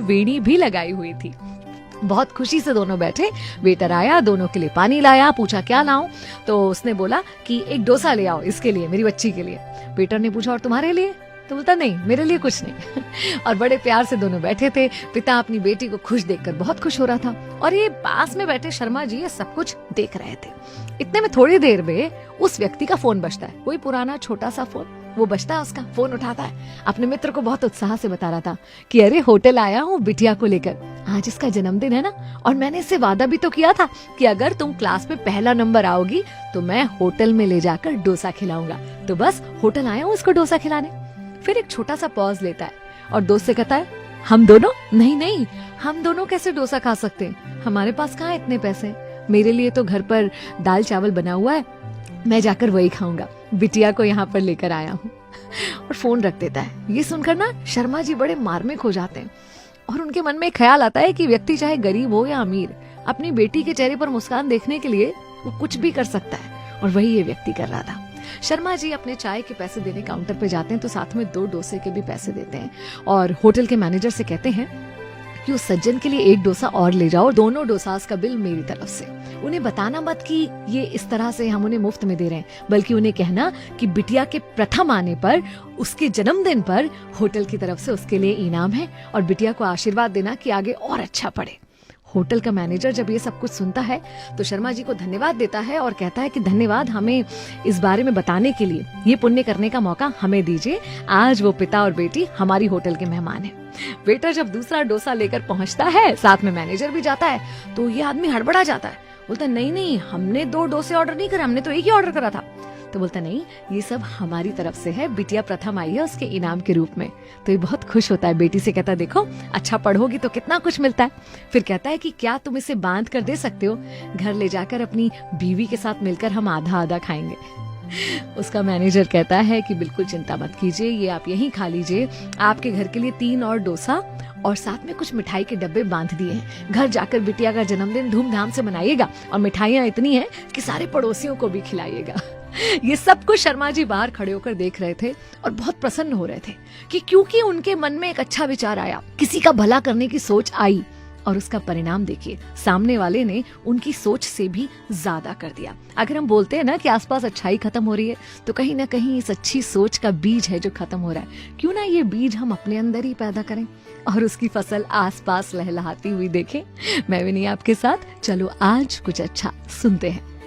वेणी भी लगाई हुई थी। बहुत खुशी से दोनों बैठे। वेटर आया, दोनों के लिए पानी लाया, पूछा क्या लाऊं, तो उसने बोला कि एक डोसा ले आओ इसके लिए, मेरी बच्ची के लिए। वेटर ने पूछा और तुम्हारे लिए, तो बोलता नहीं मेरे लिए कुछ नहीं। और बड़े प्यार से दोनों बैठे थे। पिता अपनी बेटी को खुश देखकर बहुत खुश हो रहा था और ये पास में बैठे शर्मा जी ये सब कुछ देख रहे थे। इतने में थोड़ी देर में उस व्यक्ति का फोन बजता है, कोई पुराना छोटा सा फोन, वो बजता है, उसका फोन उठाता है, अपने मित्र को बहुत उत्साह से बता रहा था कि अरे होटल आया हूँ बिटिया को लेकर, आज इसका जन्मदिन है ना, और मैंने इससे वादा भी तो किया था कि अगर तुम क्लास में पहला नंबर आओगी तो मैं होटल में ले जाकर डोसा खिलाऊंगा, तो बस होटल आया हूँ उसको डोसा खिलाने। फिर एक छोटा सा पॉज लेता है और दोस्त से कहता है हम दोनों, नहीं नहीं हम दोनों कैसे डोसा खा सकते हैं, हमारे पास कहाँ इतने पैसे, मेरे लिए तो घर पर दाल चावल बना हुआ है, मैं जाकर वही खाऊंगा, बिटिया को यहाँ पर लेकर आया हूँ। और फोन रख देता है। ये सुनकर ना शर्मा जी बड़े मार्मिक हो जाते हैं और उनके मन में ख्याल आता है कि व्यक्ति चाहे गरीब हो या अमीर, अपनी बेटी के चेहरे पर मुस्कान देखने के लिए वो कुछ भी कर सकता है, और वही ये व्यक्ति कर रहा था। शर्मा जी अपने चाय के पैसे देने काउंटर पे जाते हैं तो साथ में 2 डोसे के भी पैसे देते हैं और होटल के मैनेजर से कहते हैं कि उस सज्जन के लिए 1 डोसा और ले जाओ, दोनों डोसास का बिल मेरी तरफ से। उन्हें बताना मत कि ये इस तरह से हम उन्हें मुफ्त में दे रहे हैं, बल्कि उन्हें कहना कि बिटिया के प्रथम आने पर, उसके जन्मदिन पर होटल की तरफ से उसके लिए इनाम है, और बिटिया को आशीर्वाद देना कि आगे और अच्छा पढ़े। होटल का मैनेजर जब ये सब कुछ सुनता है तो शर्मा जी को धन्यवाद देता है और कहता है कि धन्यवाद हमें इस बारे में बताने के लिए, ये पुण्य करने का मौका हमें दीजिए, आज वो पिता और बेटी हमारी होटल के मेहमान हैं। वेटर जब दूसरा डोसा लेकर पहुंचता है, साथ में मैनेजर भी जाता है, तो ये आदमी हड़बड़ा जाता है, बोलता नहीं नहीं हमने 2 डोसे ऑर्डर नहीं करे, हमने तो एक ही ऑर्डर करा था। तो बोलता नहीं ये सब हमारी तरफ से है, बिटिया प्रथम आई है उसके इनाम के रूप में। तो ये बहुत खुश होता है, बेटी से कहता है देखो अच्छा पढ़ोगी तो कितना कुछ मिलता है। फिर कहता है कि क्या तुम इसे बांध कर दे सकते हो, घर ले जाकर अपनी बीवी के साथ मिलकर हम आधा आधा खाएंगे। उसका मैनेजर कहता है कि बिल्कुल चिंता मत कीजिए, ये आप यहीं खा लीजिए, आपके घर के लिए 3 और डोसा और साथ में कुछ मिठाई के डब्बे बांध दिए हैं, घर जाकर बिटिया का जन्मदिन धूमधाम से मनाइएगा और मिठाइयाँ इतनी हैं कि सारे पड़ोसियों को भी खिलाइएगा। ये सब कुछ शर्मा जी बाहर खड़े होकर देख रहे थे और बहुत प्रसन्न हो रहे थे कि क्योंकि उनके मन में एक अच्छा विचार आया, किसी का भला करने की सोच आई, और उसका परिणाम देखिए, सामने वाले ने उनकी सोच से भी ज्यादा कर दिया। अगर हम बोलते हैं ना कि आसपास अच्छाई खत्म हो रही है, तो कहीं ना कहीं इस अच्छी सोच का बीज है जो खत्म हो रहा है। क्यों ना ये बीज हम अपने अंदर ही पैदा करें और उसकी फसल आसपास लहलहाती हुई देखें। मैं भी नहीं आपके साथ, चलो आज कुछ अच्छा सुनते हैं।